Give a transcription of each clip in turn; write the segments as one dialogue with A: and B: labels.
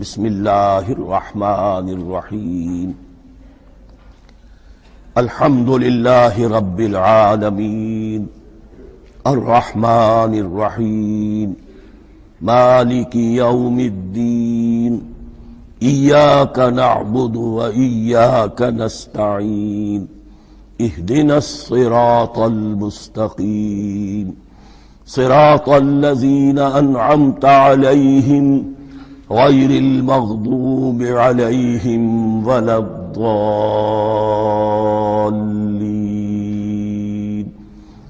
A: بسم اللہ الرحمن الرحیم الحمد للہ رب العالمین الرحمن الرحیم مالک یوم الدین ایاک نعبد و ایاک نستعین اہدنا الصراط المستقیم صراط الذین انعمت علیہم غیر المغضوب علیہم ولا الضالین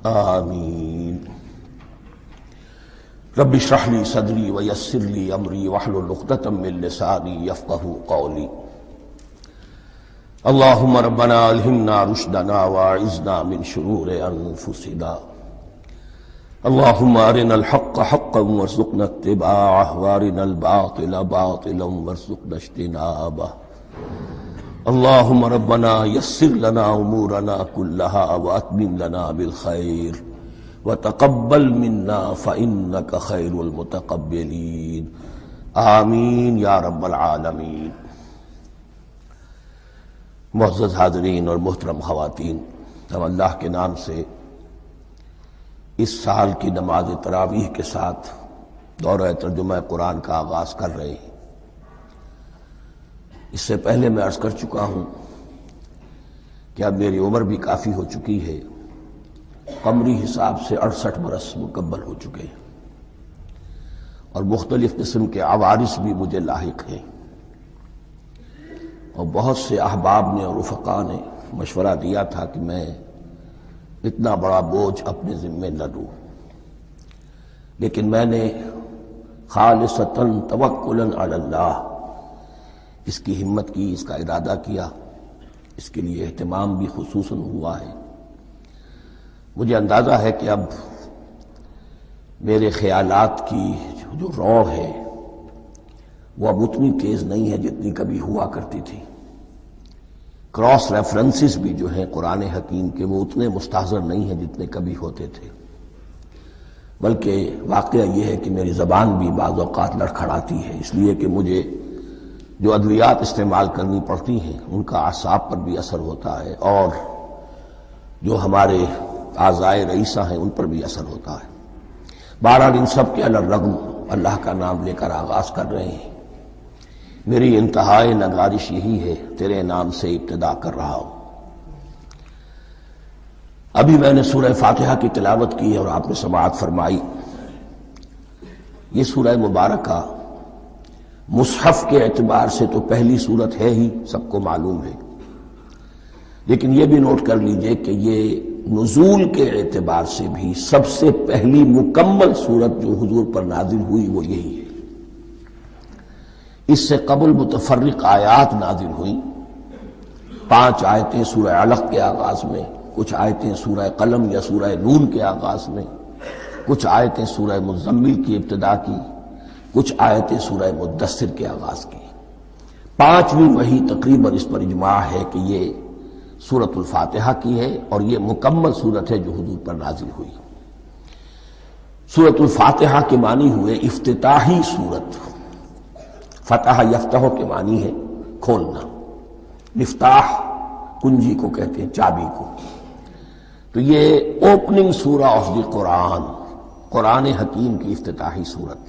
A: آمین۔ رب اشرح لی صدری ویسر لی امری واحلل عقدۃ من لسانی یفقہوا قولی۔ اللہم ربنا الہمنا رشدنا واعذنا من شرور انفسنا۔ اللهم ارنا الحق حقا وارزقنا اتباعه وارنا الباطل باطلا وارزقنا اجتنابه۔ اللهم ربنا يسر لنا امورنا كلها واتمم لنا بالخير وتقبل منا فانك خير المتقبلين آمین یا رب العالمین۔ معزز حاضرین اور محترم خواتین، ہم اللہ کے نام سے اس سال کی نماز تراویح کے ساتھ دورہ ترجمہ قرآن کا آغاز کر رہے ہیں۔ اس سے پہلے میں عرض کر چکا ہوں کہ اب میری عمر بھی کافی ہو چکی ہے، قمری حساب سے 68 برس مکمل ہو چکے ہیں، اور مختلف قسم کے عوارض بھی مجھے لاحق ہیں، اور بہت سے احباب نے اور رفقاء نے مشورہ دیا تھا کہ میں اتنا بڑا بوجھ اپنے ذمے نہ لوں، لیکن میں نے خالصتاً توکلاً علی اللہ اس کی ہمت کی، اس کا ارادہ کیا، اس کے لیے اہتمام بھی خصوصاً ہوا ہے۔ مجھے اندازہ ہے کہ اب میرے خیالات کی جو رو ہے وہ اب اتنی تیز نہیں ہے جتنی کبھی ہوا کرتی تھی۔ کراس ریفرنسز بھی جو ہیں قرآن حکیم کے وہ اتنے مستحضر نہیں ہیں جتنے کبھی ہوتے تھے، بلکہ واقعہ یہ ہے کہ میری زبان بھی بعض اوقات لڑکھڑاتی ہے، اس لیے کہ مجھے جو ادویات استعمال کرنی پڑتی ہیں ان کا اعصاب پر بھی اثر ہوتا ہے، اور جو ہمارے اعضائے رئیسہ ہیں ان پر بھی اثر ہوتا ہے۔ بہرحال ان سب کے علی الرغم اللہ کا نام لے کر آغاز کر رہے ہیں۔ میری انتہائی نگارش یہی ہے، تیرے نام سے ابتدا کر رہا ہوں۔ ابھی میں نے سورہ فاتحہ کی تلاوت کی اور آپ نے سماعت فرمائی۔ یہ سورہ مبارکہ مصحف کے اعتبار سے تو پہلی سورت ہے ہی، سب کو معلوم ہے، لیکن یہ بھی نوٹ کر لیجئے کہ یہ نزول کے اعتبار سے بھی سب سے پہلی مکمل سورت جو حضور پر نازل ہوئی وہ یہی ہے۔ اس سے قبل متفرق آیات نازل ہوئیں، 5 آیتیں سورہ علق کے آغاز میں، کچھ آیتیں سورہ قلم یا سورہ نون کے آغاز میں، کچھ آیتیں سورہ مزمل کی ابتدا کی، کچھ آیتیں سورہ مدثر کے آغاز کی۔ 5ویں وحی تقریباً اس پر اجماع ہے کہ یہ سورۃ الفاتحہ کی ہے، اور یہ مکمل سورت ہے جو حضور پر نازل ہوئی۔ سورۃ الفاتحہ کے معنی ہوئے افتتاحی سورت۔ فتح یفتح کے معنی ہے کھولنا، مفتاح کنجی کو کہتے ہیں، چابی کو۔ تو یہ اوپننگ سورہ آف دی قرآن، قرآن حکیم کی افتتاحی سورت۔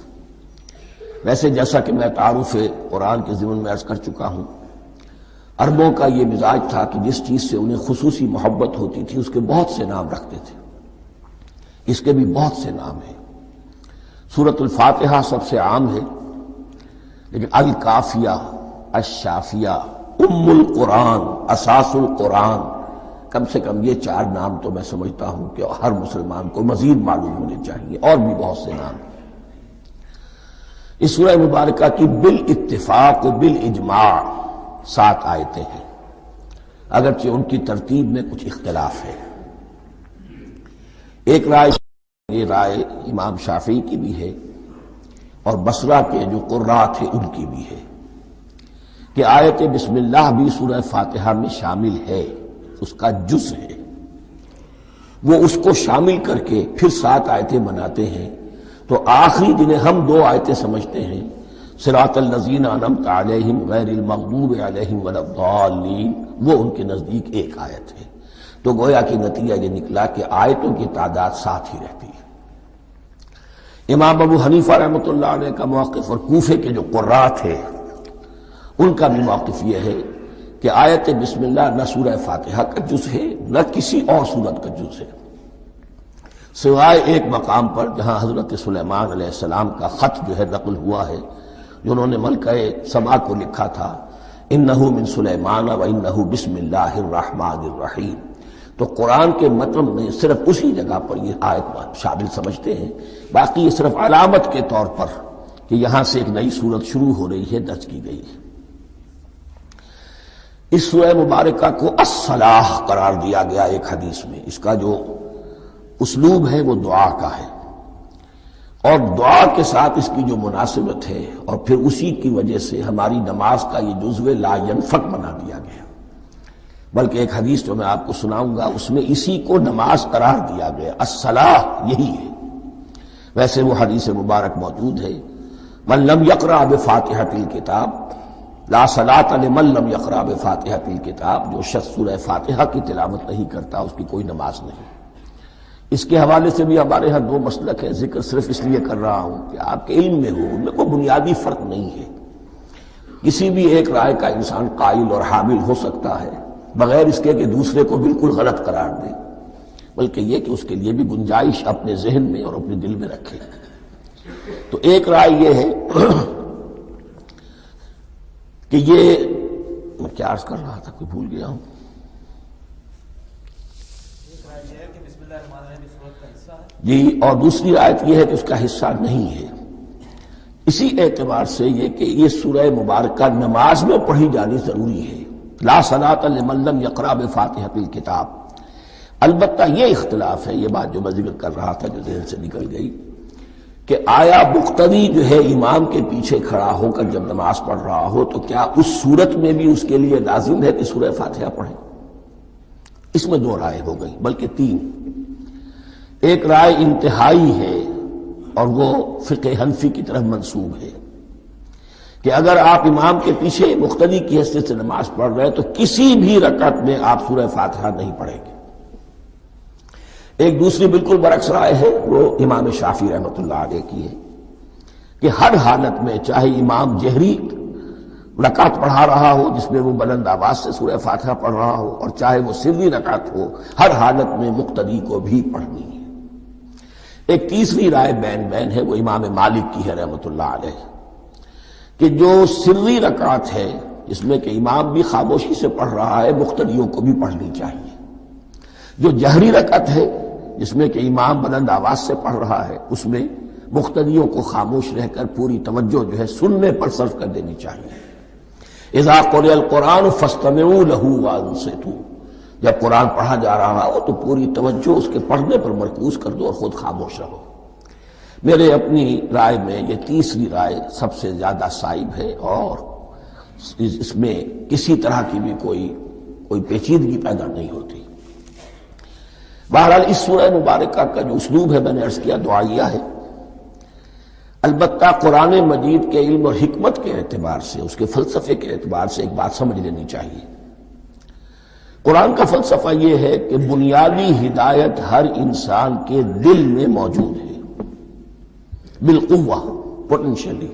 A: ویسے جیسا کہ میں تعارف قرآن کے ضمن میں عرض کر چکا ہوں، عربوں کا یہ مزاج تھا کہ جس چیز سے انہیں خصوصی محبت ہوتی تھی اس کے بہت سے نام رکھتے تھے۔ اس کے بھی بہت سے نام ہیں۔ سورۃ الفاتحہ سب سے عام ہے، لیکن الکافیہ، الشافیہ، ام القرآن، اساس القرآن، کم سے کم یہ 4 نام تو میں سمجھتا ہوں کہ ہر مسلمان کو مزید معلوم ہونے چاہیے، اور بھی بہت سے نام۔ اس سورہ مبارکہ کی بالاتفاق و بالاجماع 7 آیتیں ہیں، اگرچہ ان کی ترتیب میں کچھ اختلاف ہے۔ ایک رائے، یہ رائے امام شافعی کی بھی ہے اور بصرہ کے جو قراء تھے ان کی بھی ہے، کہ آیت بسم اللہ بھی سورہ فاتحہ میں شامل ہے، اس کا جز ہے، وہ اس کو شامل کر کے پھر 7 آیتیں بناتے ہیں۔ تو آخری جنہیں ہم 2 آیتیں سمجھتے ہیں صراط الذین انعمت علیہم غیر المغضوب علیہم ولا الضالین، وہ ان کے نزدیک ایک آیت ہے۔ تو گویا کہ نتیجہ یہ نکلا کہ آیتوں کی تعداد 7 ہی رہتی ہے۔ امام ابو حنیفہ رحمۃ اللہ علیہ کا موقف اور کوفے کے جو قراء تھے ان کا بھی موقف یہ ہے کہ آیت بسم اللہ نہ سورہ فاتحہ کا جز ہے نہ کسی اور سورت کا جز ہے، سوائے ایک مقام پر جہاں حضرت سلیمان علیہ السلام کا خط جو ہے نقل ہوا ہے، جنہوں نے ملکہ سبا کو لکھا تھا انہ من سلیمان و انہ بسم اللہ الرحمن الرحیم۔ تو قرآن کے مطلب میں صرف اسی جگہ پر یہ آیت شامل سمجھتے ہیں، باقی یہ صرف علامت کے طور پر کہ یہاں سے ایک نئی سورت شروع ہو رہی ہے درج کی گئی ہے۔ اس سورہ مبارکہ کو الصلاح قرار دیا گیا ایک حدیث میں، اس کا جو اسلوب ہے وہ دعا کا ہے، اور دعا کے ساتھ اس کی جو مناسبت ہے اور پھر اسی کی وجہ سے ہماری نماز کا یہ جزو لا ینفک بنا دیا گیا، بلکہ ایک حدیث جو میں آپ کو سناؤں گا اس میں اسی کو نماز قرار دیا گیا، الصلاح یہی ہے۔ ویسے وہ حدیث مبارک موجود ہے من لم یقرأ بفاتحۃ الکتاب لا صلاۃ لمن لم یقرأ بفاتحۃ الکتاب، جو شخص سورہ فاتحہ کی تلاوت نہیں کرتا اس کی کوئی نماز نہیں۔ اس کے حوالے سے بھی ہمارے ہاں 2 مسلک ہیں، ذکر صرف اس لیے کر رہا ہوں کہ آپ کے علم میں ہو، ان میں کوئی بنیادی فرق نہیں ہے، کسی بھی ایک رائے کا انسان قائل اور حامل ہو سکتا ہے بغیر اس کے کہ دوسرے کو بالکل غلط قرار دے، بلکہ یہ کہ اس کے لیے بھی گنجائش اپنے ذہن میں اور اپنے دل میں رکھے۔ تو ایک رائے یہ ہے کہ یہ میں کیا عرض کر رہا تھا کوئی بھول گیا ہوں۔ جی، اور دوسری آیت یہ ہے کہ اس کا حصہ نہیں ہے، اسی اعتبار سے یہ کہ یہ سورہ مبارکہ نماز میں پڑھی جانی ضروری ہے، لا صلاۃ لمن لم یقرأ بفاتحۃ الکتاب۔ البتہ یہ اختلاف ہے، یہ بات جو میں ذکر کر رہا تھا جو ذہن سے نکل گئی، کہ آیا مقتدی جو ہے امام کے پیچھے کھڑا ہو کر جب نماز پڑھ رہا ہو تو کیا اس صورت میں بھی اس کے لیے لازم ہے کہ سورہ فاتحہ پڑھے؟ اس میں 2 رائے ہو گئی، بلکہ 3۔ ایک رائے انتہائی ہے اور وہ فقہ حنفی کی طرف منسوب ہے کہ اگر آپ امام کے پیچھے مقتدی کی حیثیت سے نماز پڑھ رہے ہیں تو کسی بھی رکعت میں آپ سورہ فاتحہ نہیں پڑھیں گے۔ ایک دوسری بالکل برعکس رائے ہے، وہ امام شافعی رحمۃ اللہ علیہ کی ہے کہ ہر حالت میں چاہے امام جہری رکعت پڑھا رہا ہو جس میں وہ بلند آواز سے سورہ فاتحہ پڑھ رہا ہو، اور چاہے وہ سری رکعت ہو، ہر حالت میں مقتدی کو بھی پڑھنی ہے۔ ایک تیسری رائے بین ہے، وہ امام مالک کی ہے رحمۃ اللہ علیہ، کہ جو سری رکعت ہے جس میں کہ امام بھی خاموشی سے پڑھ رہا ہے مقتدیوں کو بھی پڑھنی چاہیے، جو جہری رکعت ہے جس میں کہ امام بلند آواز سے پڑھ رہا ہے اس میں مقتدیوں کو خاموش رہ کر پوری توجہ جو ہے سننے پر صرف کر دینی چاہیے۔ اذا قرئ القرآن فاستمعوا له وانصتوا، جب قرآن پڑھا جا رہا ہو تو پوری توجہ اس کے پڑھنے پر مرکوز کر دو اور خود خاموش رہو۔ میرے اپنی رائے میں یہ تیسری رائے سب سے زیادہ صائب ہے، اور اس میں کسی طرح کی بھی کوئی پیچیدگی پیدا نہیں ہوتی۔ بہرحال اس سورہ مبارکہ کا جو اسلوب ہے میں نے عرض کیا دعائیہ ہے، البتہ قرآن مجید کے علم اور حکمت کے اعتبار سے، اس کے فلسفے کے اعتبار سے ایک بات سمجھ لینی چاہیے۔ قرآن کا فلسفہ یہ ہے کہ بنیادی ہدایت ہر انسان کے دل میں موجود ہے، بالقوہ، پوٹینشلی۔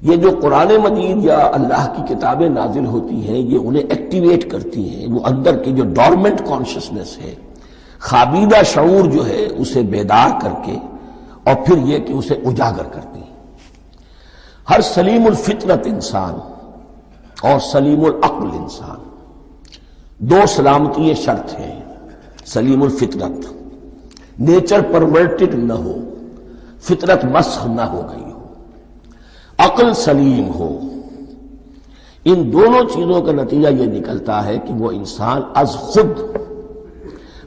A: یہ جو قرآن مجید یا اللہ کی کتابیں نازل ہوتی ہیں یہ انہیں ایکٹیویٹ کرتی ہیں، وہ اندر کی جو ڈورمنٹ کانشسنس ہے، خوابیدہ شعور جو ہے اسے بیدار کر کے اور پھر یہ کہ اسے اجاگر کرتی ہیں۔ ہر سلیم الفطرت انسان اور سلیم العقل انسان، 2 سلامتی شرط ہیں۔ سلیم الفطرت، نیچر پرورٹڈ نہ ہو، فطرت مسخ نہ ہو گئی ہو، عقل سلیم ہو، ان دونوں چیزوں کا نتیجہ یہ نکلتا ہے کہ وہ انسان از خود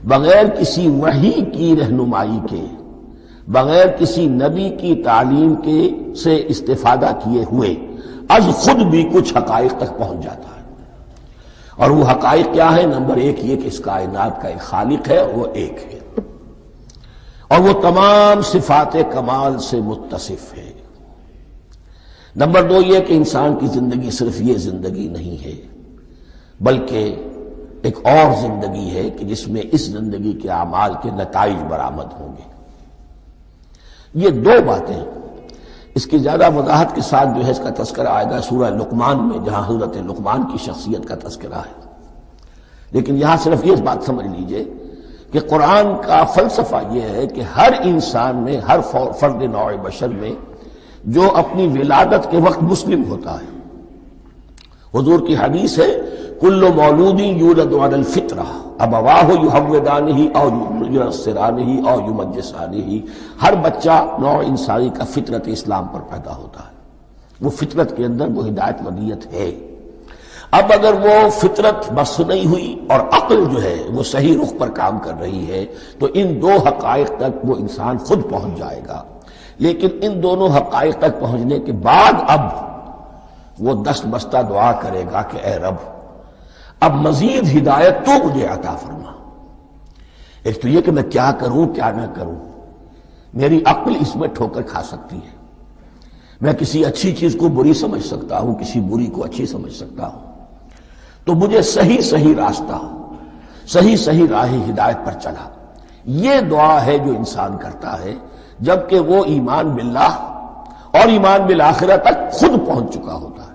A: بغیر کسی وحی کی رہنمائی کے، بغیر کسی نبی کی تعلیم کے سے استفادہ کیے ہوئے از خود بھی کچھ حقائق تک پہنچ جاتا ہے۔ اور وہ حقائق کیا ہے؟ نمبر 1 یہ کہ اس کائنات کا ایک خالق ہے اور وہ ایک ہے، اور وہ تمام صفات کمال سے متصف ہے۔ نمبر 2 یہ کہ انسان کی زندگی صرف یہ زندگی نہیں ہے، بلکہ ایک اور زندگی ہے کہ جس میں اس زندگی کے اعمال کے نتائج برآمد ہوں گے۔ یہ 2 باتیں، اس کی زیادہ وضاحت کے ساتھ جو ہے اس کا تذکرہ آئے گا سورہ لقمان میں، جہاں حضرت لقمان کی شخصیت کا تذکرہ ہے۔ لیکن یہاں صرف یہ بات سمجھ لیجئے کہ قرآن کا فلسفہ یہ ہے کہ ہر انسان میں، ہر فرد نوع بشر میں جو اپنی ولادت کے وقت مسلم ہوتا ہے، حضور کی حدیث ہے کل مولود یولد علی الفطرہ ابواہ یحودانہ او ینصرانہ او یمجسانہ، ہر بچہ نوع انسانی کا فطرت اسلام پر پیدا ہوتا ہے، وہ فطرت کے اندر وہ ہدایت ودیت ہے۔ اب اگر وہ فطرت بس نہیں ہوئی اور عقل جو ہے وہ صحیح رخ پر کام کر رہی ہے تو ان 2 حقائق تک وہ انسان خود پہنچ جائے گا۔ لیکن ان دونوں حقائق تک پہنچنے کے بعد اب وہ دست بستہ دعا کرے گا کہ اے رب اب مزید ہدایت تو مجھے عطا فرما۔ ایک تو یہ کہ میں کیا کروں کیا نہ کروں، میری عقل اس میں ٹھوکر کھا سکتی ہے، میں کسی اچھی چیز کو بری سمجھ سکتا ہوں، کسی بری کو اچھی سمجھ سکتا ہوں، تو مجھے صحیح راستہ، صحیح راہ ہدایت پر چلا۔ یہ دعا ہے جو انسان کرتا ہے جبکہ وہ ایمان باللہ اور ایمان بالآخرہ تک خود پہنچ چکا ہوتا ہے،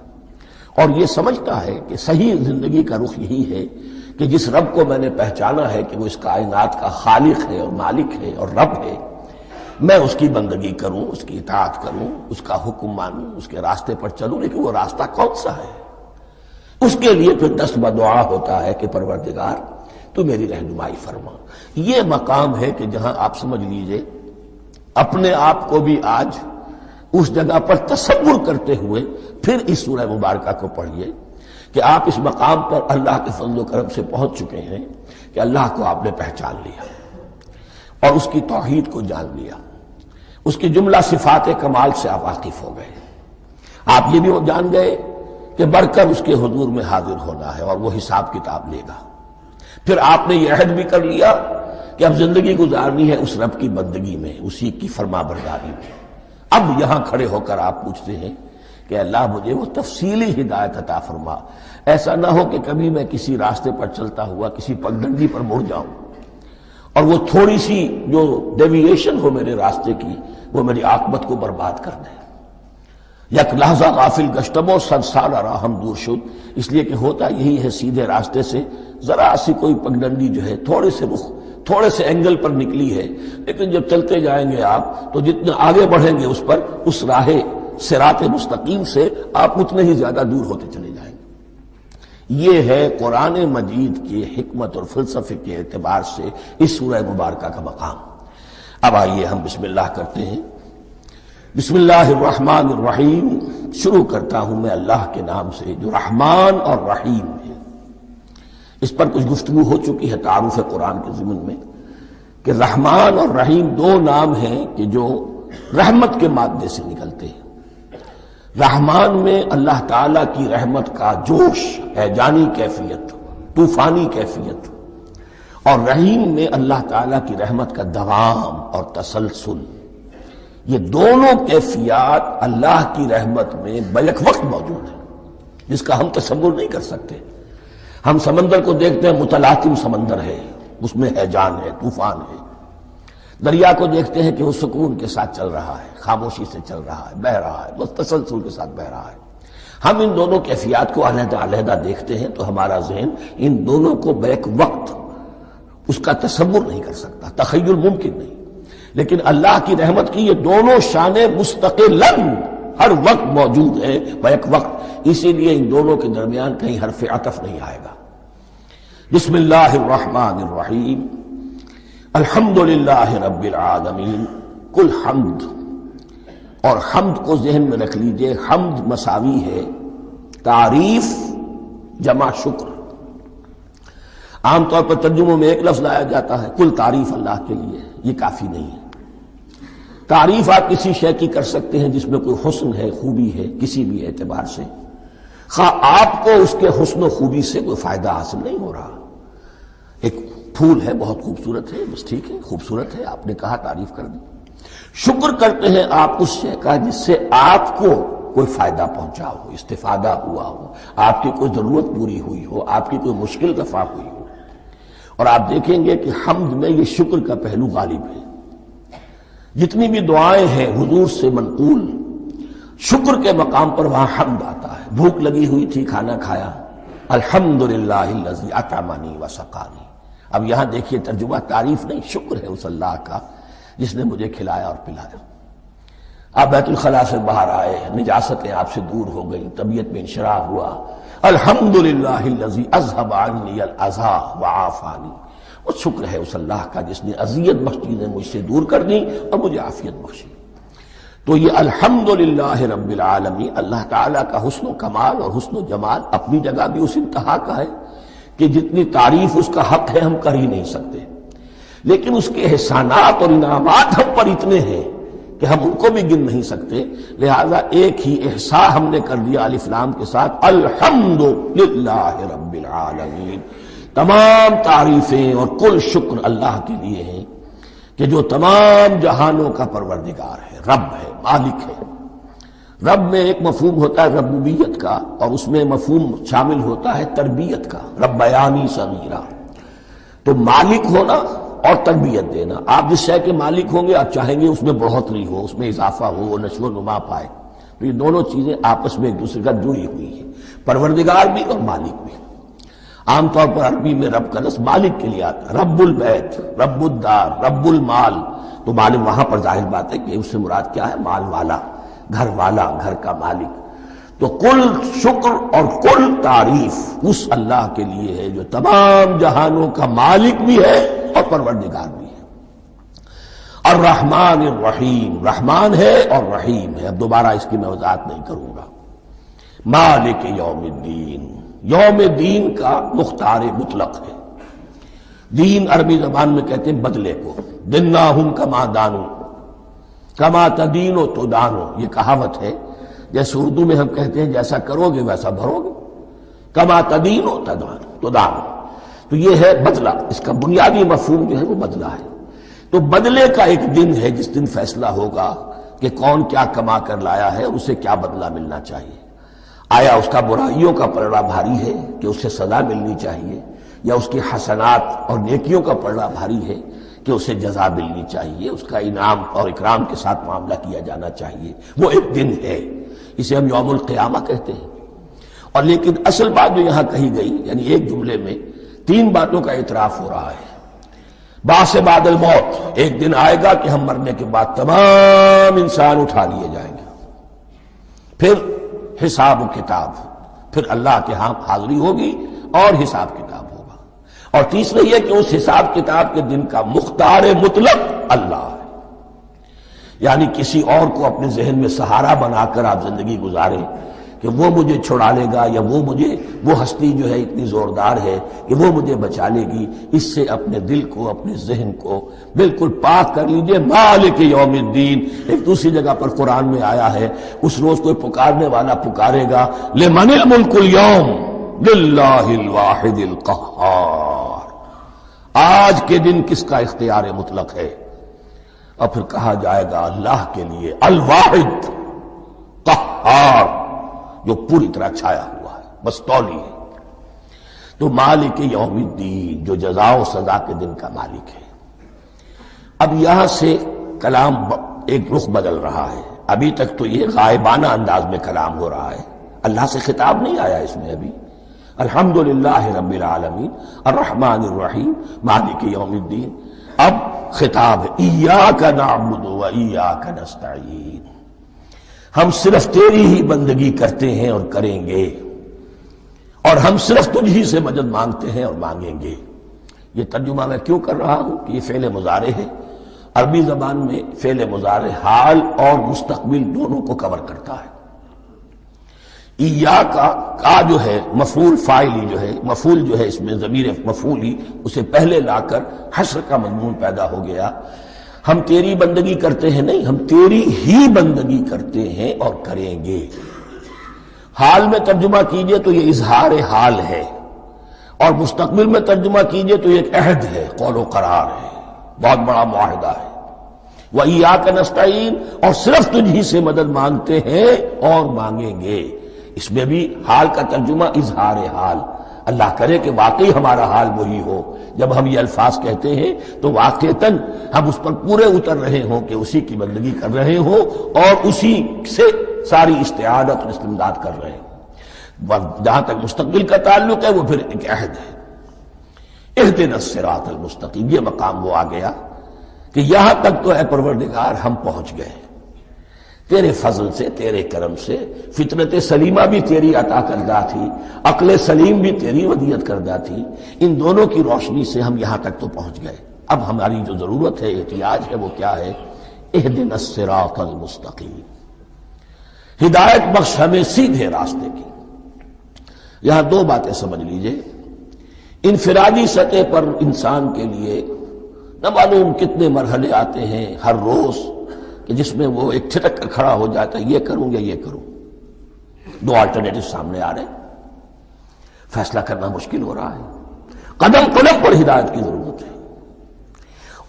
A: اور یہ سمجھتا ہے کہ صحیح زندگی کا رخ یہی ہے کہ جس رب کو میں نے پہچانا ہے کہ وہ اس کائنات کا خالق ہے اور مالک ہے اور رب ہے، میں اس کی بندگی کروں، اس کی اطاعت کروں، اس کا حکم مانوں، اس کے راستے پر چلوں۔ لیکن وہ راستہ کون سا ہے؟ اس کے لیے پھر دست بدعا ہوتا ہے کہ پروردگار تو میری رہنمائی فرما۔ یہ مقام ہے کہ جہاں آپ سمجھ لیجئے اپنے آپ کو بھی آج اس جگہ پر تصور کرتے ہوئے پھر اس سورہ مبارکہ کو پڑھیے کہ آپ اس مقام پر اللہ کے فضل و کرم سے پہنچ چکے ہیں کہ اللہ کو آپ نے پہچان لیا اور اس کی توحید کو جان لیا، اس کی جملہ صفات کمال سے آپ واقف ہو گئے۔ آپ یہ بھی جان گئے کہ بڑھ کر اس کے حضور میں حاضر ہونا ہے اور وہ حساب کتاب لے گا۔ پھر آپ نے یہ عہد بھی کر لیا کہ اب زندگی گزارنی ہے اس رب کی بندگی میں، اسی کی فرما برداری میں۔ اب یہاں کھڑے ہو کر آپ پوچھتے ہیں کہ اللہ مجھے وہ تفصیلی ہدایت عطا فرما، ایسا نہ ہو کہ کبھی میں کسی راستے پر چلتا ہوا کسی پگڈنڈی پر مڑ جاؤں اور وہ تھوڑی سی جو ڈیوییشن ہو میرے راستے کی وہ میری عاقبت کو برباد کر دے۔ یک لحظہ غافل گشتم و صد سال راہم دور شد، اس لیے کہ ہوتا یہی ہے سیدھے راستے سے ذرا سی کوئی پگڈنڈی جو ہے تھوڑے سے اینگل پر نکلی ہے، لیکن جب چلتے جائیں گے آپ تو جتنے آگے بڑھیں گے اس پر، اس راہ صراط مستقیم سے آپ اتنے ہی زیادہ دور ہوتے چلے جائیں گے۔ یہ ہے قرآن مجید کی حکمت اور فلسفے کے اعتبار سے اس سورہ مبارکہ کا مقام۔ اب آئیے ہم بسم اللہ کرتے ہیں۔ بسم اللہ الرحمن الرحیم، شروع کرتا ہوں میں اللہ کے نام سے جو رحمان اور رحیم ہے۔ اس پر کچھ گفتگو ہو چکی ہے تعارف قرآن کے ضمن میں کہ رحمان اور رحیم 2 نام ہیں کہ جو رحمت کے مادے سے نکلتے ہیں۔ رحمان میں اللہ تعالی کی رحمت کا جوش، ہیجانی کیفیت، طوفانی کیفیت، اور رحیم میں اللہ تعالی کی رحمت کا دوام اور تسلسل۔ یہ دونوں کیفیات اللہ کی رحمت میں بیک وقت موجود ہیں، جس کا ہم تصور نہیں کر سکتے۔ ہم سمندر کو دیکھتے ہیں، متلاطم سمندر ہے، اس میں ہیجان ہے، طوفان ہے۔ دریا کو دیکھتے ہیں کہ وہ سکون کے ساتھ چل رہا ہے، خاموشی سے چل رہا ہے، بہہ رہا ہے، بس تسلسل کے ساتھ بہہ رہا ہے۔ ہم ان دونوں کیفیات کو علیحدہ دیکھتے ہیں تو ہمارا ذہن ان دونوں کو بیک وقت اس کا تصور نہیں کر سکتا، تخیل ممکن نہیں۔ لیکن اللہ کی رحمت کی یہ دونوں شانیں مستقلاً ہر وقت موجود ہیں بیک وقت، اسی لیے ان دونوں کے درمیان کہیں حرف عطف نہیں آئے گا۔ بسم اللہ الرحمن الرحیم، الحمدللہ رب العالمین۔ کل حمد، اور حمد کو ذہن میں رکھ لیجئے، حمد مساوی ہے تعریف جمع شکر۔ عام طور پر ترجموں میں ایک لفظ لایا جاتا ہے، کل تعریف اللہ کے لیے، یہ کافی نہیں ہے۔ تعریف آپ کسی شے کی کر سکتے ہیں جس میں کوئی حسن ہے، خوبی ہے، کسی بھی اعتبار سے، خواہ آپ کو اس کے حسن و خوبی سے کوئی فائدہ حاصل نہیں ہو رہا۔ ایک پھول ہے، بہت خوبصورت ہے، بس ٹھیک ہے، خوبصورت ہے، آپ نے کہا، تعریف کر دی۔ شکر کرتے ہیں آپ اس شے کا جس سے آپ کو کوئی فائدہ پہنچا ہو، استفادہ ہوا ہو، آپ کی کوئی ضرورت پوری ہوئی ہو، آپ کی کوئی مشکل رفع ہوئی ہو۔ اور آپ دیکھیں گے کہ حمد میں یہ شکر کا پہلو غالب ہے۔ جتنی بھی دعائیں ہیں حضور سے منقول، شکر کے مقام پر وہاں حمد آتا ہے۔ بھوک لگی ہوئی تھی، کھانا کھایا، الحمدللہ الذی اطعمنی وسقانی۔ اب یہاں دیکھیے ترجمہ تعریف نہیں، شکر ہے اس اللہ کا جس نے مجھے کھلایا اور پلایا۔ آپ بیت الخلاء سے باہر آئے، نجاستیں آپ سے دور ہو گئیں، طبیعت میں انشراح ہوا، الحمدللہ الذی اذھب عنی الاذی وعافانی۔ وہ شکر ہے اس اللہ کا جس نے اذیت بخش چیزیں مجھ سے دور کر دیں اور مجھے عافیت بخشی۔ تو یہ الحمدللہ رب العالمین اللہ تعالیٰ کا حسن و کمال اور حسن و جمال اپنی جگہ بھی اس انتہا کا ہے کہ جتنی تعریف اس کا حق ہے ہم کر ہی نہیں سکتے، لیکن اس کے احسانات اور انعامات ہم پر اتنے ہیں کہ ہم ان کو بھی گن نہیں سکتے۔ لہذا ایک ہی احصاء ہم نے کر دیا الف لام کے ساتھ، الحمدللہ رب العالمین۔ تمام تعریفیں اور کل شکر اللہ کے لیے ہیں کہ جو تمام جہانوں کا پروردگار ہے، رب ہے، مالک ہے۔ رب میں ایک مفہوم ہوتا ہے ربوبیت کا، اور اس میں مفہوم شامل ہوتا ہے تربیت کا، ربیانی صغیرہ۔ تو مالک ہونا اور تربیت دینا، آپ جس شے کے مالک ہوں گے آپ چاہیں گے اس میں بڑھوتری ہو، اس میں اضافہ ہو، وہ نشو و نما پائے۔ تو یہ دونوں چیزیں آپس میں ایک دوسرے کا جڑی ہوئی ہیں، پروردگار بھی اور مالک بھی۔ عام طور پر عربی میں رب کا لفظ مالک کے لیے آتا ہے، رب البیت، رب الدار، رب المال۔ تو مالک وہاں پر ظاہر بات ہے کہ اس سے مراد کیا ہے، مال والا، گھر والا، گھر کا مالک۔ تو کل شکر اور کل تعریف اس اللہ کے لیے ہے جو تمام جہانوں کا مالک بھی ہے اور پروردگار بھی ہے۔ الرحمن الرحیم، رحمان ہے اور رحیم ہے۔ اب دوبارہ اس کی میں وضاحت نہیں کروں گا۔ مالک یوم الدین، یوم دین کا مختار مطلق ہے۔ دین عربی زبان میں کہتے ہیں بدلے کو، دناہم کما دانو، کما تدینو تو دانو، یہ کہاوت ہے۔ جیسے اردو میں ہم کہتے ہیں جیسا کرو گے ویسا بھرو گے، کما تدینو تو دانو۔ تو یہ ہے بدلہ، اس کا بنیادی مفہوم جو ہے وہ بدلہ ہے۔ تو بدلے کا ایک دن ہے جس دن فیصلہ ہوگا کہ کون کیا کما کر لایا ہے اور اسے کیا بدلہ ملنا چاہیے۔ آیا اس کا برائیوں کا پلڑا بھاری ہے کہ اسے سزا ملنی چاہیے، یا اس کی حسنات اور نیکیوں کا پلڑا بھاری ہے کہ اسے جزا ملنی چاہیے، اس کا انعام اور اکرام کے ساتھ معاملہ کیا جانا چاہیے۔ وہ ایک دن ہے، اسے ہم یوم القیامہ کہتے ہیں۔ اور لیکن اصل بات جو یہاں کہی گئی، یعنی ایک جملے میں تین باتوں کا اعتراف ہو رہا ہے۔ بعث بعد الموت، ایک دن آئے گا کہ ہم مرنے کے بعد تمام انسان اٹھا لیے جائیں گے، پھر حساب و کتاب، پھر اللہ کے ہاں حاضری ہوگی اور حساب کتاب ہوگا۔ اور تیسرا یہ کہ اس حساب کتاب کے دن کا مختار مطلق اللہ ہے، یعنی کسی اور کو اپنے ذہن میں سہارا بنا کر آپ زندگی گزاریں کہ وہ مجھے چھڑا لے گا، یا وہ ہستی جو ہے اتنی زوردار ہے کہ وہ مجھے بچا لے گی، اس سے اپنے دل کو، اپنے ذہن کو بالکل پاک کر لیجئے۔ مالک یوم الدین، ایک دوسری جگہ پر قرآن میں آیا ہے، اس روز کوئی پکارنے والا پکارے گا، لمن الملک اليوم للہ الواحد القہار، آج کے دن کس کا اختیار مطلق ہے؟ اور پھر کہا جائے گا اللہ کے لیے، الواحد قہار، جو پوری طرح چھایا ہوا ہے، مستولی ہے۔ تو مالک یوم الدین، جو جزا و سزا کے دن کا مالک ہے۔ اب یہاں سے کلام ایک رخ بدل رہا ہے۔ ابھی تک تو یہ غائبانہ انداز میں کلام ہو رہا ہے، اللہ سے خطاب نہیں آیا اس میں ابھی۔ الحمدللہ رب العالمین الرحمن الرحیم مالک یوم الدین۔ اب خطاب ہے، ایاک نعبد و ایاک نستعین، ہم صرف تیری ہی بندگی کرتے ہیں اور کریں گے، اور ہم صرف تجھ ہی سے مدد مانگتے ہیں اور مانگیں گے۔ یہ ترجمہ میں کیوں کر رہا ہوں کہ یہ فعل مضارع ہے۔ عربی زبان میں فعل مضارع حال اور مستقبل دونوں کو کور کرتا ہے۔ کا جو ہے مفعول فاعلی جو ہے، مفعول جو ہے اس میں ضمیر مفعولی، اسے پہلے لا کر حشر کا مضمون پیدا ہو گیا۔ ہم تیری بندگی کرتے ہیں نہیں، ہم تیری ہی بندگی کرتے ہیں اور کریں گے۔ حال میں ترجمہ کیجئے تو یہ اظہار حال ہے، اور مستقبل میں ترجمہ کیجئے تو یہ ایک عہد ہے، قول و قرار ہے، بہت بڑا معاہدہ ہے۔ وَإِيَّاكَ نَسْتَعِينُ، اور صرف تجھ ہی سے مدد مانگتے ہیں اور مانگیں گے۔ اس میں بھی حال کا ترجمہ اظہار حال، اللہ کرے کہ واقعی ہمارا حال وہی ہو، جب ہم یہ الفاظ کہتے ہیں تو واقعتاً ہم اس پر پورے اتر رہے ہوں کہ اسی کی بندگی کر رہے ہوں اور اسی سے ساری استعانت اور استمداد کر رہے ہیں۔ جہاں تک مستقبل کا تعلق ہے وہ پھر ایک عہد ہے، اہدنا الصراط المستقیم، یہ مقام وہ آ گیا کہ یہاں تک تو اے پروردگار ہم پہنچ گئے، تیرے فضل سے، تیرے کرم سے، فطرت سلیمہ بھی تیری عطا کردہ تھی، عقل سلیم بھی تیری ودیعت کردہ تھی، ان دونوں کی روشنی سے ہم یہاں تک تو پہنچ گئے۔ اب ہماری جو ضرورت ہے، احتیاج ہے، وہ کیا ہے؟ اہدنا الصراط المستقیم، ہدایت بخش ہمیں سیدھے راستے کی۔ یہاں دو باتیں سمجھ لیجئے، انفرادی سطح پر انسان کے لیے نہ معلوم کتنے مرحلے آتے ہیں ہر روز کہ جس میں وہ ایک چھٹک کر کھڑا ہو جاتا ہے، یہ کروں یا یہ کروں، دو آلٹرنیٹو سامنے آ رہے ہیں، فیصلہ کرنا مشکل ہو رہا ہے، قدم قدم پر ہدایت کی ضرورت ہے۔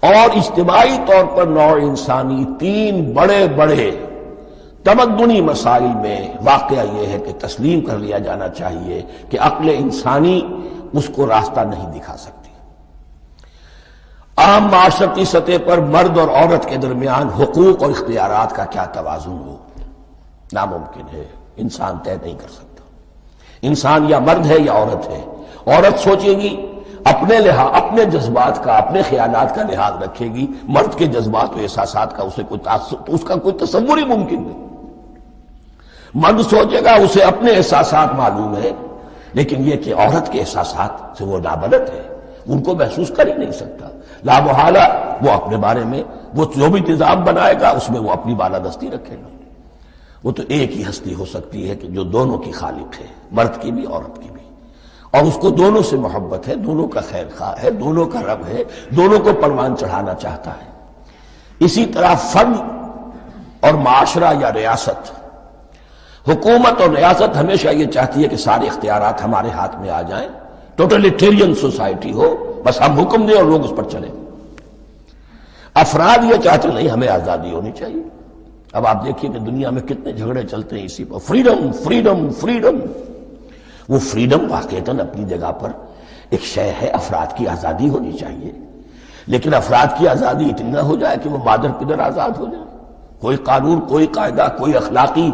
A: اور اجتماعی طور پر نوع انسانی تین بڑے بڑے تمدنی مسائل میں واقعہ یہ ہے کہ تسلیم کر لیا جانا چاہیے کہ عقل انسانی اس کو راستہ نہیں دکھا سکتی۔ عام معاشرتی سطح پر مرد اور عورت کے درمیان حقوق اور اختیارات کا کیا توازن ہو، ناممکن ہے، انسان طے نہیں کر سکتا۔ انسان یا مرد ہے یا عورت ہے، عورت سوچے گی اپنے لحاظ، اپنے جذبات کا، اپنے خیالات کا لحاظ رکھے گی، مرد کے جذبات و احساسات کا اسے کوئی اس کا کوئی تصور ہی ممکن نہیں۔ مرد سوچے گا اسے اپنے احساسات معلوم ہے، لیکن یہ کہ عورت کے احساسات سے وہ نابلد ہے، ان کو محسوس کر ہی نہیں سکتا، لا محالہ وہ اپنے بارے میں وہ جو بھی نظام بنائے گا اس میں وہ اپنی بالادستی رکھے گا۔ وہ تو ایک ہی ہستی ہو سکتی ہے کہ جو دونوں کی خالق ہے، مرد کی بھی عورت کی بھی، اور اس کو دونوں سے محبت ہے، دونوں کا خیر خواہ ہے، دونوں کا رب ہے، دونوں کو پروان چڑھانا چاہتا ہے۔ اسی طرح فرد اور معاشرہ یا ریاست، حکومت اور ریاست ہمیشہ یہ چاہتی ہے کہ سارے اختیارات ہمارے ہاتھ میں آ جائیں، ٹوٹلیٹیرین سوسائٹی ہو، بس ہم حکم دیں اور لوگ اس پر چلیں۔ افراد یہ چاہتے نہیں، ہمیں آزادی ہونی چاہیے۔ اب آپ دیکھیے کہ دنیا میں کتنے جھگڑے چلتے ہیں اسی پر، فریڈم فریڈم فریڈم۔ وہ فریڈم واقعتاً اپنی جگہ پر ایک شے ہے، افراد کی آزادی ہونی چاہیے، لیکن افراد کی آزادی اتنی نہ ہو جائے کہ وہ مادر پدر آزاد ہو جائے، کوئی قانون، کوئی قاعدہ، کوئی اخلاقی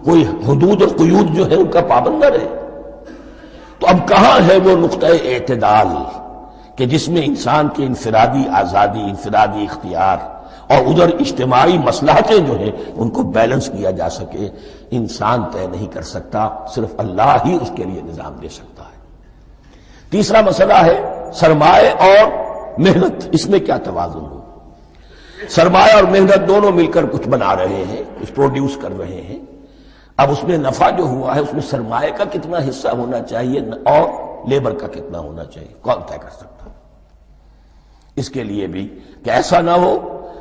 A: کوئی حدود اور قیود جو ہے ان کا پابند نہ رہے۔ تو اب کہاں ہے وہ نقطہ اعتدال کہ جس میں انسان کی انفرادی آزادی، انفرادی اختیار اور ادھر اجتماعی مصلحتیں جو ہیں ان کو بیلنس کیا جا سکے؟ انسان طے نہیں کر سکتا، صرف اللہ ہی اس کے لیے نظام دے سکتا ہے۔ تیسرا مسئلہ ہے سرمایہ اور محنت، اس میں کیا توازن ہو؟ سرمایہ اور محنت دونوں مل کر کچھ بنا رہے ہیں، کچھ پروڈیوس کر رہے ہیں۔ اب اس میں نفع جو ہوا ہے اس میں سرمایہ کا کتنا حصہ ہونا چاہیے اور لیبر کا کتنا ہونا چاہیے، کون طے کر سکتا؟ اس کے لیے بھی کہ ایسا نہ ہو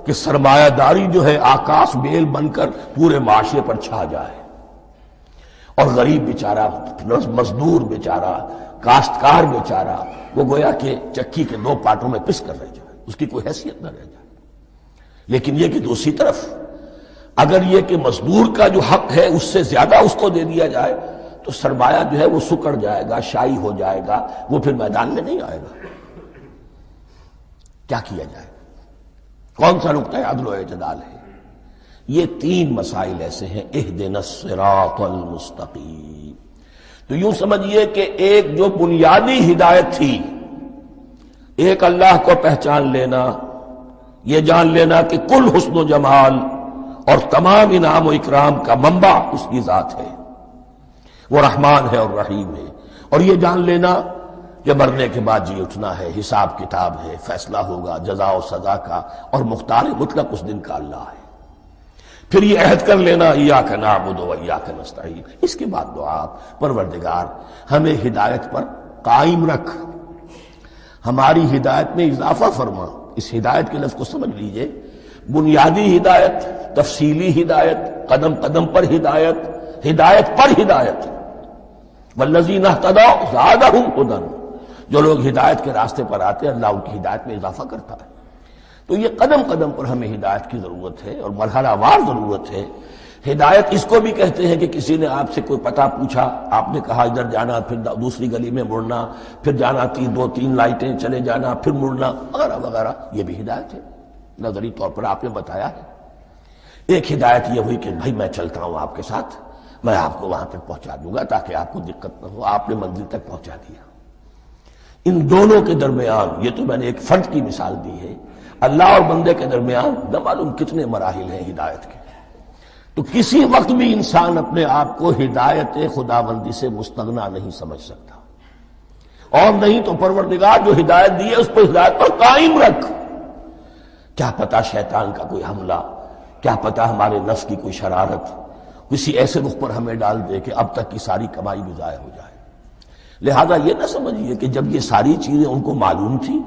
A: کہ سرمایہ داری جو ہے آکاش بیل بن کر پورے معاشرے پر چھا جائے اور غریب بیچارہ، مزدور بیچارہ، کاشتکار بیچارہ وہ گویا کہ چکی کے دو پارٹوں میں پس کر رہ جائے، اس کی کوئی حیثیت نہ رہ جائے۔ لیکن یہ کہ دوسری طرف اگر یہ کہ مزدور کا جو حق ہے اس سے زیادہ اس کو دے دیا جائے تو سرمایہ جو ہے وہ سکڑ جائے گا، شائی ہو جائے گا، وہ پھر میدان میں نہیں آئے گا۔ کیا کیا جائے؟ کون سا نقطہ عدل و اعتدال ہے؟ یہ تین مسائل ایسے ہیں، اہدنا الصراط المستقیم۔ تو یوں سمجھیے کہ ایک جو بنیادی ہدایت تھی، ایک اللہ کو پہچان لینا، یہ جان لینا کہ کل حسن و جمال اور تمام انعام و اکرام کا منبع اس کی ذات ہے، وہ رحمان ہے اور رحیم ہے، اور یہ جان لینا کہ مرنے کے بعد جی اٹھنا ہے، حساب کتاب ہے، فیصلہ ہوگا جزا و سزا کا، اور مختار مطلق اس دن کا اللہ ہے۔ پھر یہ عہد کر لینا ایاک نعبد و ایاک نستعین۔ اس کے بعد دعا، پروردگار ہمیں ہدایت پر قائم رکھ، ہماری ہدایت میں اضافہ فرما۔ اس ہدایت کے لفظ کو سمجھ لیجئے، بنیادی ہدایت، تفصیلی ہدایت، قدم قدم پر ہدایت، ہدایت پر ہدایت۔ والذین اہتدوا زادہم ہدی، جو لوگ ہدایت کے راستے پر آتے ہیں اللہ ان کی ہدایت میں اضافہ کرتا ہے۔ تو یہ قدم قدم پر ہمیں ہدایت کی ضرورت ہے اور مرحلہ وار ضرورت ہے۔ ہدایت اس کو بھی کہتے ہیں کہ کسی نے آپ سے کوئی پتہ پوچھا، آپ نے کہا ادھر جانا، پھر دوسری گلی میں مڑنا، پھر جانا دو تین لائٹیں چلے جانا، پھر مڑنا وغیرہ وغیرہ، یہ بھی ہدایت ہے، نظری طور پر آپ نے بتایا ہے۔ ایک ہدایت یہ ہوئی کہ بھائی میں چلتا ہوں آپ کے ساتھ، میں آپ کو وہاں تک پہنچا دوں گا تاکہ آپ کو دقت نہ ہو، آپ نے منزل تک پہنچا دیا۔ ان دونوں کے درمیان، یہ تو میں نے ایک فرد کی مثال دی ہے، اللہ اور بندے کے درمیان نہ معلوم کتنے مراحل ہیں ہدایت کے۔ تو کسی وقت بھی انسان اپنے آپ کو ہدایت خداوندی سے مستغنا نہیں سمجھ سکتا، اور نہیں تو پروردگار جو ہدایت دی ہے اس پر ہدایت پر قائم رکھ۔ کیا پتہ شیطان کا کوئی حملہ، کیا پتہ ہمارے نفس کی کوئی شرارت کسی ایسے رخ پر ہمیں ڈال دے کہ اب تک کی ساری کمائی بھی ضائع ہو جائے۔ لہذا یہ نہ سمجھیے کہ جب یہ ساری چیزیں ان کو معلوم تھی،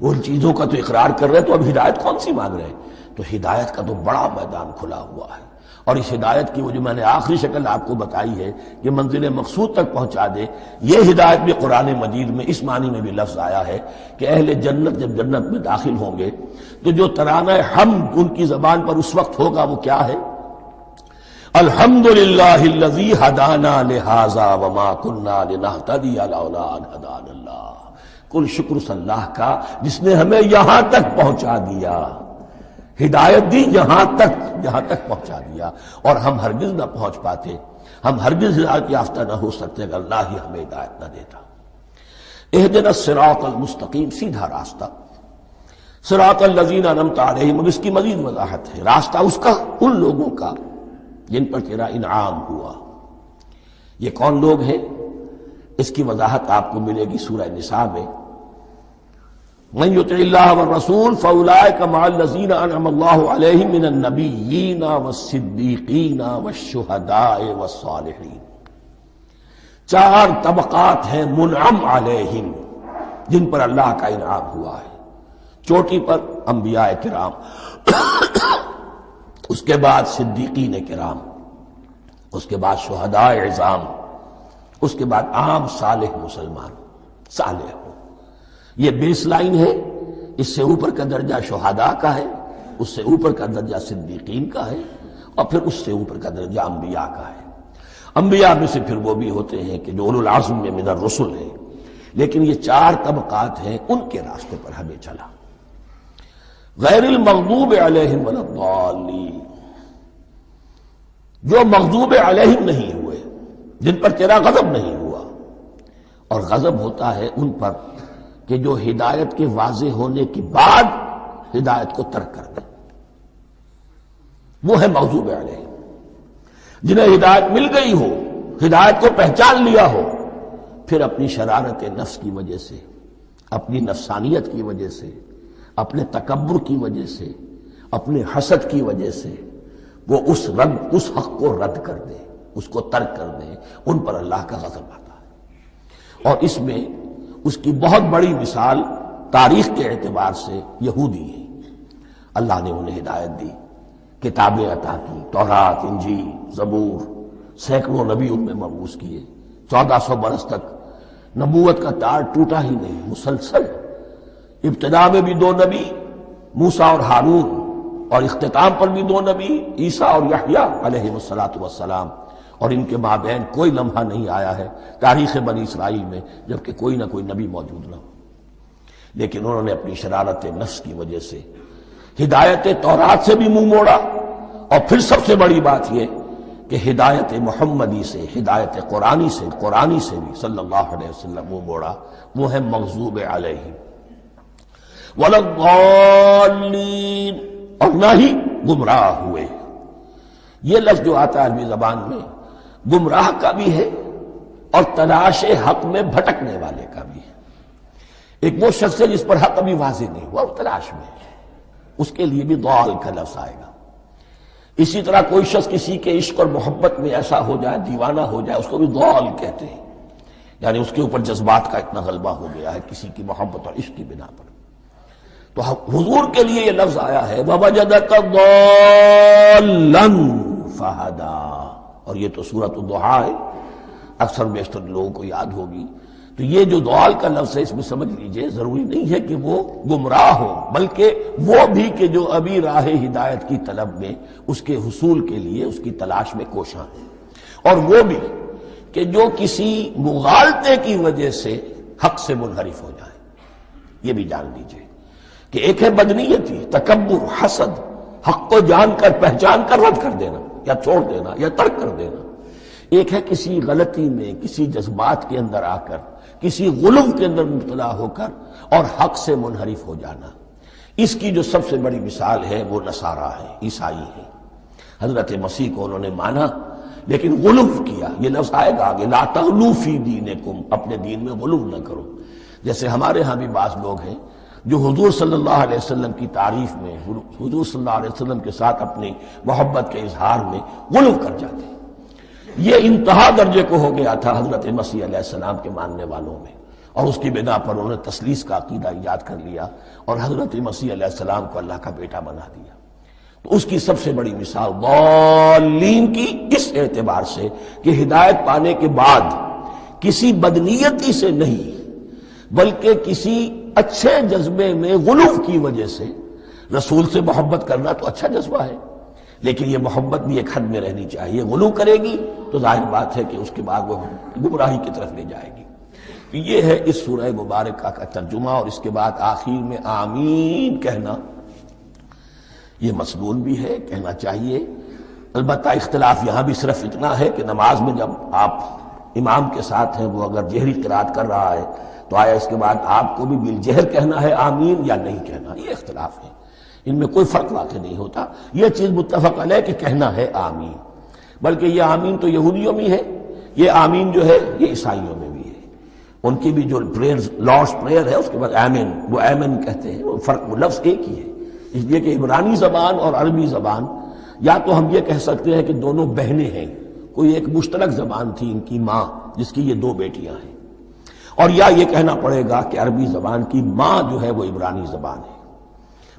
A: ان چیزوں کا تو اقرار کر رہے تو اب ہدایت کون سی مانگ رہے؟ تو ہدایت کا تو بڑا میدان کھلا ہوا ہے، اور اس ہدایت کی وہ جو میں نے آخری شکل آپ کو بتائی ہے کہ منزل مقصود تک پہنچا دے، یہ ہدایت بھی قرآن مجید میں اس معنی میں بھی لفظ آیا ہے کہ اہل جنت جب جنت میں داخل ہوں گے تو جو ترانہ حمد ان کی زبان پر اس وقت ہوگا وہ کیا ہے؟ الحمدللہ الذی ہدانا لہذا وما کننا لنہتدی لولا ان ہدانا اللہ۔ کل شکر اس اللہ کا جس نے ہمیں یہاں تک پہنچا دیا، ہدایت دی یہاں تک پہنچا دیا، اور ہم ہرگز نہ پہنچ پاتے، ہم ہرگز ہدایت یافتہ نہ ہو سکتے اگر اللہ ہی ہمیں ہدایت نہ دیتا۔ اہدنا الصراط المستقیم، سیدھا راستہ، صراط الذین انعمت علیہم، اب اس کی مزید وضاحت ہے، راستہ اس کا ان لوگوں کا جن پر تیرا انعام ہوا۔ یہ کون لوگ ہیں؟ اس کی وضاحت آپ کو ملے گی سورہ نساء میں، من یطع اللہ والرسول فاولئک مع الذین انعم اللہ علیہم من النبیین والصدیقین والشہداء والصالحین۔ چار طبقات ہیں منعم علیہم جن پر اللہ کا انعام ہوا ہے۔ چوٹی پر انبیاء کرام، اس کے بعد صدیقین کرام، اس کے بعد شہداء عظام، اس کے بعد عام صالح مسلمان، صالح ہو۔ یہ بیس لائن ہے، اس سے اوپر کا درجہ شہداء کا ہے، اس سے اوپر کا درجہ صدیقین کا ہے، اور پھر اس سے اوپر کا درجہ انبیاء کا ہے۔ انبیاء میں سے پھر وہ بھی ہوتے ہیں کہ جو اولو العزم میں من الرسل ہیں، لیکن یہ چار طبقات ہیں، ان کے راستے پر ہمیں چلا۔ غیر المغضوب علیہم ولا الضالین، جو مغضوب علیہم نہیں ہوئے، جن پر تیرا غضب نہیں ہوا، اور غضب ہوتا ہے ان پر کہ جو ہدایت کے واضح ہونے کے بعد ہدایت کو ترک کر دیں، وہ ہے مغضوب علیہم۔ جنہیں ہدایت مل گئی ہو، ہدایت کو پہچان لیا ہو، پھر اپنی شرارت نفس کی وجہ سے، اپنی نفسانیت کی وجہ سے، اپنے تکبر کی وجہ سے، اپنے حسد کی وجہ سے وہ اس حق کو رد کر دیں، اس کو ترک کر دیں، ان پر اللہ کا غضب آتا ہے۔ اور اس میں اس کی بہت بڑی مثال تاریخ کے اعتبار سے یہودی ہیں۔ اللہ نے انہیں ہدایت دی، کتابیں عطا کی، تورات، انجیل، زبور، سینکڑوں نبی ان میں مبعوث کیے، 1400 برس تک نبوت کا تار ٹوٹا ہی نہیں، مسلسل۔ ابتدا میں بھی 2 نبی، موسیٰ اور ہارون، اور اختتام پر بھی 2 نبی، عیسیٰ اور یحییٰ علیہ السلام، اور ان کے مابین کوئی لمحہ نہیں آیا ہے تاریخ بنی اسرائیل میں جبکہ کوئی نہ کوئی نبی موجود نہ ہو۔ لیکن انہوں نے اپنی شرارت نفس کی وجہ سے ہدایت تورات سے بھی منہ موڑا، اور پھر سب سے بڑی بات یہ کہ ہدایت محمدی سے، ہدایت قرآنی سے بھی صلی اللہ علیہ وسلم منہ موڑا۔ وہ ہے مغضوب علیہم ولا الضالین، اور نہ ہی گمراہ ہوئے۔ یہ لفظ جو آتا ہے عربی زبان میں گمراہ کا بھی ہے اور تلاش حق میں بھٹکنے والے کا بھی ہے۔ ایک وہ شخص ہے جس پر حق ابھی واضح نہیں ہوا، وہ تلاش میں ہے، اس کے لیے بھی ضال کا لفظ آئے گا۔ اسی طرح کوئی شخص کسی کے عشق اور محبت میں ایسا ہو جائے، دیوانہ ہو جائے، اس کو بھی ضال کہتے ہیں، یعنی اس کے اوپر جذبات کا اتنا غلبہ ہو گیا ہے کسی کی محبت اور عشق کی بنا پر۔ تو حضور کے لیے یہ لفظ آیا ہے وَوَجَدَكَ ضَالًّا فَهَدَىٰ، اور یہ تو سورۃ الضحیٰ ہے، اکثر بیشتر لوگوں کو یاد ہوگی۔ تو یہ جو ضلال کا لفظ ہے اس میں سمجھ لیجئے ضروری نہیں ہے کہ وہ گمراہ ہو، بلکہ وہ بھی کہ جو ابھی راہ ہدایت کی طلب میں اس کے حصول کے لیے اس کی تلاش میں کوشاں ہیں، اور وہ بھی کہ جو کسی مغالطے کی وجہ سے حق سے منحرف ہو جائے۔ یہ بھی جان لیجئے کہ ایک ہے بدنیتی، تکبر، حسد، حق کو جان کر پہچان کر رد کر دینا یا چھوڑ دینا یا ترک کر دینا، ایک ہے کسی غلطی میں، کسی جذبات کے اندر آ کر، کسی غلو کے اندر مبتلا ہو کر اور حق سے منحرف ہو جانا۔ اس کی جو سب سے بڑی مثال ہے وہ نصارہ ہے، عیسائی ہے۔ حضرت مسیح کو انہوں نے مانا لیکن غلو کیا، یہ لفظ آئے گا آگے، لا تغلوا فی دینکم، اپنے دین میں غلو نہ کرو۔ جیسے ہمارے ہاں بھی بعض لوگ ہیں جو حضور صلی اللہ علیہ وسلم کی تعریف میں، حضور صلی اللہ علیہ وسلم کے ساتھ اپنی محبت کے اظہار میں غلو کر جاتے ہیں۔ یہ انتہا درجے کو ہو گیا تھا حضرت مسیح علیہ السلام کے ماننے والوں میں، اور اس کی بنا پر انہوں نے تثلیث کا عقیدہ ایجاد کر لیا اور حضرت مسیح علیہ السلام کو اللہ کا بیٹا بنا دیا۔ تو اس کی سب سے بڑی مثال ضالین کی اس اعتبار سے کہ ہدایت پانے کے بعد کسی بدنیتی سے نہیں بلکہ کسی اچھے جذبے میں غلو کی وجہ سے رسول سے محبت کرنا تو اچھا جذبہ ہے، لیکن یہ محبت بھی ایک حد میں رہنی چاہیے۔ غلو کرے گی تو ظاہر بات ہے کہ اس کے بعد وہ گمراہی کی طرف لے جائے گی۔ تو یہ ہے اس سورہ مبارکہ کا ترجمہ، اور اس کے بعد آخر میں آمین کہنا یہ مسنون بھی ہے، کہنا چاہیے۔ البتہ اختلاف یہاں بھی صرف اتنا ہے کہ نماز میں جب آپ امام کے ساتھ ہیں، وہ اگر جہری قرات کر رہا ہے تو آیا اس کے بعد آپ کو بھی بالجہر کہنا ہے آمین یا نہیں کہنا، یہ اختلاف ہے، ان میں کوئی فرق واقع نہیں ہوتا۔ یہ چیز متفق علیہ کہ کہنا ہے آمین، بلکہ یہ آمین تو یہودیوں میں ہے، یہ آمین جو ہے یہ عیسائیوں میں بھی ہے۔ ان کی بھی جو لارڈس پریئر ہے اس کے بعد آمین، وہ آمین کہتے ہیں، وہ فرق، وہ لفظ ایک ہی ہے، اس لیے کہ عبرانی زبان اور عربی زبان، یا تو ہم یہ کہہ سکتے ہیں کہ دونوں بہنیں ہیں، کوئی ایک مشترک زبان تھی ان کی ماں جس کی یہ دو بیٹیاں ہیں، اور یا یہ کہنا پڑے گا کہ عربی زبان کی ماں جو ہے وہ عبرانی زبان ہے۔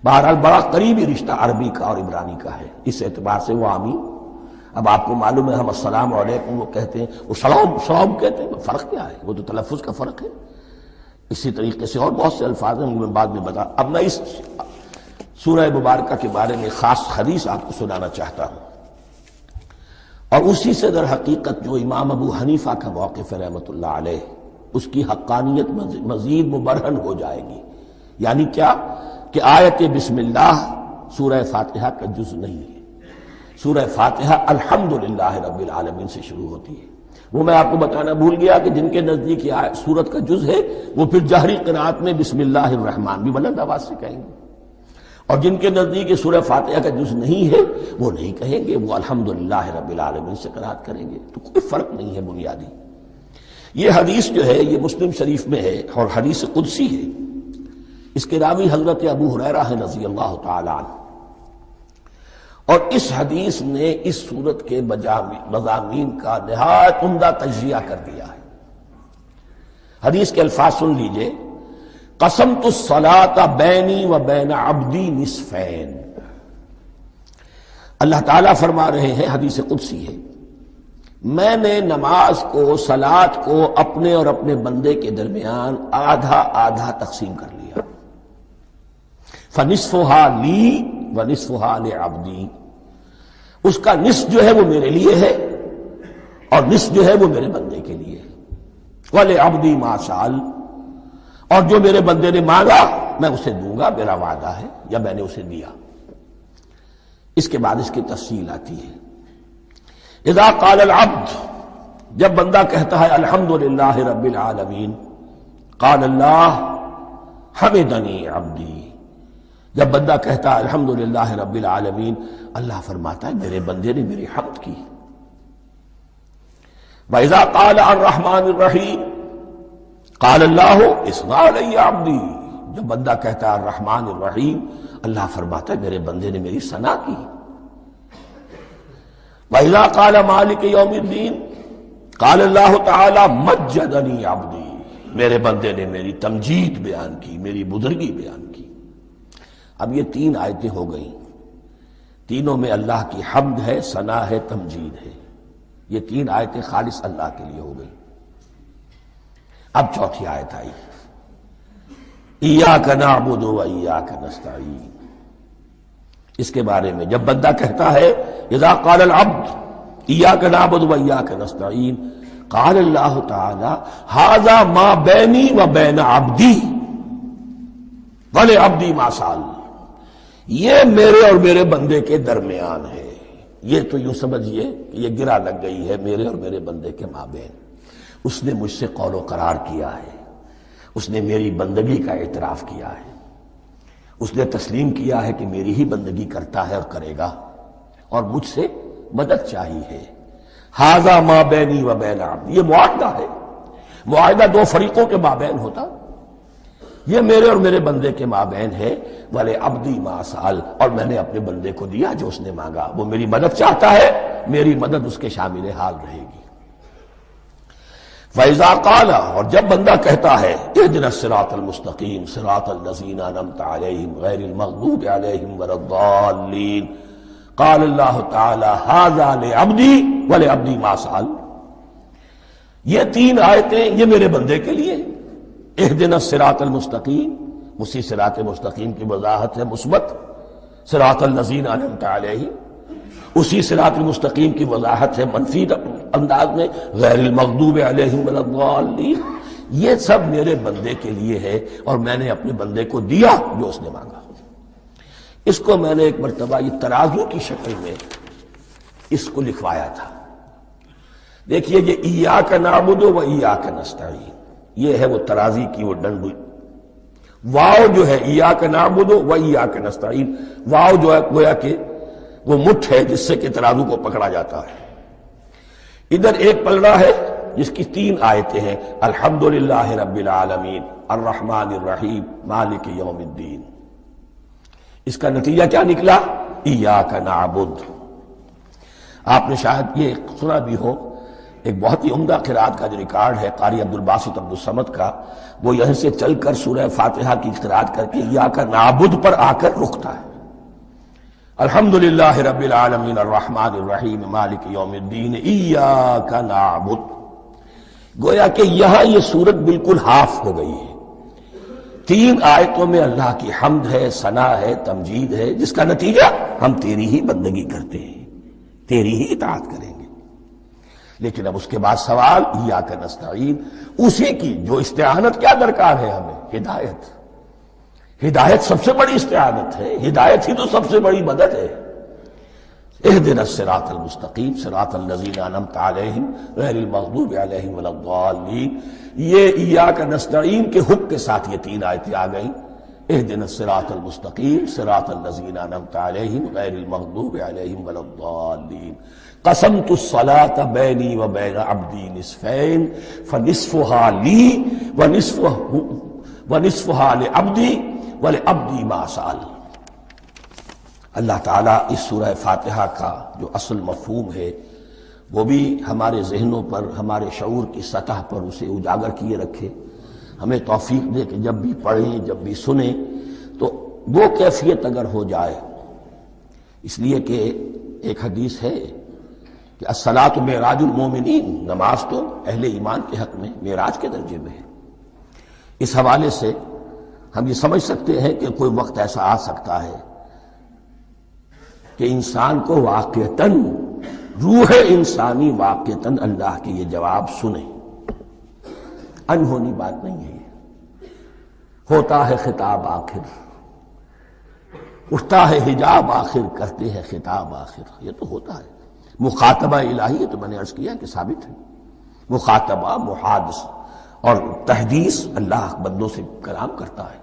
A: بہرحال بڑا قریبی رشتہ عربی کا اور عبرانی کا ہے، اس اعتبار سے وہ آمین۔ اب آپ کو معلوم ہے ہم السلام علیکم وہ کہتے ہیں، وہ سلام کہتے ہیں، فرق کیا ہے؟ وہ تو تلفظ کا فرق ہے۔ اسی طریقے سے اور بہت سے الفاظ ہیں، میں بعد میں بتا۔ اب میں اس سورہ مبارکہ کے بارے میں خاص حدیث آپ کو سنانا چاہتا ہوں، اور اسی سے در حقیقت جو امام ابو حنیفہ کا موقف ہے رحمۃ اللہ علیہ، اس کی حقانیت مزید مبرہن ہو جائے گی۔ یعنی کیا کہ آیت بسم اللہ سورہ فاتحہ کا جز نہیں ہے، سورہ فاتحہ الحمدللہ رب العالمین سے شروع ہوتی ہے۔ وہ میں آپ کو بتانا بھول گیا کہ جن کے نزدیک یہ سورت کا جز ہے وہ پھر جہری قرات میں بسم اللہ الرحمن بھی بلند آواز سے کہیں گے، اور جن کے نزدیک یہ سورہ فاتحہ کا جز نہیں ہے وہ نہیں کہیں گے، وہ الحمدللہ رب العالمین سے قرات کریں گے۔ تو کوئی فرق نہیں ہے بنیادی۔ یہ حدیث جو ہے یہ مسلم شریف میں ہے اور حدیث قدسی ہے، اس کے راوی حضرت ابو ہریرہ ہے رضی اللہ تعالی عنہ، اور اس حدیث نے اس سورت کے مضامین کا نہایت عمدہ تجزیہ کر دیا ہے۔ حدیث کے الفاظ سن لیجئے، قسمت الصلاۃ بینی و بین عبدی نصفین۔ اللہ تعالیٰ فرما رہے ہیں، حدیث قدسی ہے، میں نے نماز کو، صلاۃ کو اپنے اور اپنے بندے کے درمیان آدھا آدھا تقسیم کر لیا۔ فنصفها لی ونصفها لعبدی، اس کا نصف جو ہے وہ میرے لیے ہے اور نصف جو ہے وہ میرے بندے کے لیے ہے۔ وَلِعَبْدِي مَا سَأَلَ، اور جو میرے بندے نے مانگا میں اسے دوں گا، میرا وعدہ ہے یا میں نے اسے دیا۔ اس کے بعد اس کی تفصیل آتی ہے، اذا قال العبد، جب بندہ کہتا ہے الحمدللہ رب العالمین، قال اللہ حمدنی عبدی، جب بندہ کہتا ہے الحمدللہ رب العالمین، اللہ فرماتا ہے میرے بندے نے میری حمد کی۔ وَإِذَا قَالَ الرَّحْمَنِ الرَّحِيمِ قَالَ اللَّهُ اثْنَى عَلَيَّ عَبْدِي، جب بندہ کہتا ہے الرحمن الرحیم، اللہ فرماتا ہے میرے بندے نے میری ثنا کی۔ وَإِذَا قَالَ مَالِكِ يَوْمِ الدِّينِ قَالَ اللَّهُ تَعَالَى مَجَّدَنِي عَبْدِي، میرے بندے نے میری تمجید بیان کی، میری بزرگی بیان کی۔ اب یہ تین آیتیں ہو گئیں، تینوں میں اللہ کی حمد ہے، ثنا ہے، تمجید ہے۔ یہ تین آیتیں خالص اللہ کے لیے ہو گئیں۔ اب چوتھی آیت آئی، ایاک نعبد و ایاک نستعین۔ اس کے بارے میں جب بندہ کہتا ہے اذا قال العبد ایاک نعبد و ایاک نستعین، قال اللہ تعالی ھذا ما بینی و بین عبدی ولعبدی ما سأل، یہ میرے اور میرے بندے کے درمیان ہے۔ یہ تو یوں سمجھیے کہ یہ گرا لگ گئی ہے میرے اور میرے بندے کے مابین۔ اس نے مجھ سے قول و قرار کیا ہے، اس نے میری بندگی کا اعتراف کیا ہے، اس نے تسلیم کیا ہے کہ میری ہی بندگی کرتا ہے اور کرے گا، اور مجھ سے مدد چاہیے ہے۔ ھذا ما بینی و بین عبدی، یہ معاہدہ ہے، معاہدہ دو فریقوں کے مابین ہوتا، یہ میرے اور میرے بندے کے مابین ہے۔ وَلِعَبْدِي مَا سَأَلَ، اور میں نے اپنے بندے کو دیا جو اس نے مانگا، وہ میری مدد چاہتا ہے، میری مدد اس کے شامل حال رہے گی۔ فَإِذَا قَالَ، اور جب بندہ کہتا ہے اهْدِنَا الصِّرَاطَ الْمُسْتَقِيمَ صِرَاطَ الَّذِينَ أَنْعَمْتَ عَلَيْهِمْ غَيْرِ الْمَغْضُوبِ عَلَيْهِمْ وَلَا الضَّالِّينَ، قال اللہ تعالی ھذا لعبدی ولعبدی ما سأل، یہ تین آیتیں یہ میرے بندے کے لیے، اهدنا الصراط المستقیم، اسی صراط مستقیم کی وضاحت ہے مثبت، صراط الذین انعمت علیہم، اسی صراط المستقیم کی وضاحت ہے منفی انداز میں، غیر المغضوب علیہم ولا الضالین۔ یہ سب میرے بندے کے لیے ہے، اور میں نے اپنے بندے کو دیا جو اس نے مانگا۔ اس کو میں نے ایک مرتبہ یہ ترازو کی شکل میں اس کو لکھوایا تھا۔ دیکھیے یہ ایاک نعبد و ایاک نستعین، یہ ہے وہ ترازی کی وہ ڈنڈ، واو جو ہے ایاک نعبد و ایاک نستعین، واو جو ہے گویا کہ وہ مٹھ ہے جس سے کہ ترازو کو پکڑا جاتا ہے۔ ادھر ایک پلڑا ہے جس کی تین آیتیں ہیں، الحمدللہ رب العالمین الرحمن الرحیم مالک یوم الدین۔ اس کا نتیجہ کیا نکلا؟ ایاک نعبد۔ آپ نے شاید یہ سنا بھی ہو، ایک بہت ہی عمدہ قرات کا جو ریکارڈ ہے قاری عبدالباسط عبدالصمد کا، وہ یہیں سے چل کر سورہ فاتحہ کی قرات کر کے ایاک نعبد پر آ کر رکتا ہے، الحمدللہ رب العالمین الرحمن الرحیم مالک یوم الدین ایاک نعبد۔ گویا کہ یہاں یہ صورت بالکل ہاف ہو گئی ہے، تین آیتوں میں اللہ کی حمد ہے، ثنا ہے، تمجید ہے، جس کا نتیجہ ہم تیری ہی بندگی کرتے ہیں، تیری ہی اطاعت کریں گے۔ لیکن اب اس کے بعد سوال ایاک نستعین، اسی کی جو استعانت کیا درکار ہے ہمیں؟ ہدایت۔ ہدایت سب سے بڑی استعانت ہے، ہدایت ہی تو سب سے بڑی مدد ہے۔ اهدنا الصراط المستقیم صراط الذین انعمت علیہم غیر المغضوب علیہم ولا الضالین، یہ ایاک نستعین کے حکم کے ساتھ یہ تین آیتیں آ گئیں، اهدنا الصراط المستقیم صراط الذین انعمت علیہم غیر المغضوب علیہم ولا الضالین۔ قسمت الصلاة بینی و بین عبدی نصفین فنصفها لی ونصفها لعبدی ولعبدی ما سأل۔ اللہ تعالیٰ اس سورہ فاتحہ کا جو اصل مفہوم ہے وہ بھی ہمارے ذہنوں پر، ہمارے شعور کی سطح پر اسے اجاگر کیے رکھے، ہمیں توفیق دے کہ جب بھی پڑھیں، جب بھی سنیں تو وہ کیفیت اگر ہو جائے، اس لیے کہ ایک حدیث ہے کہ الصلاۃ معراج المومنین، نماز تو اہل ایمان کے حق میں معراج کے درجے میں ہے۔ اس حوالے سے ہم یہ سمجھ سکتے ہیں کہ کوئی وقت ایسا آ سکتا ہے کہ انسان کو واقعتاً، روح انسانی واقعتاً اللہ کے یہ جواب سنے، انہونی بات نہیں ہے یہ، ہوتا ہے خطاب آخر، اٹھتا ہے حجاب آخر، کرتے ہیں خطاب آخر، یہ تو ہوتا ہے۔ مخاطبہ الہی تو میں نے عرض کیا کہ ثابت ہے، مخاطبہ، محادثہ اور تحدیث اللہ بندوں سے کلام کرتا ہے۔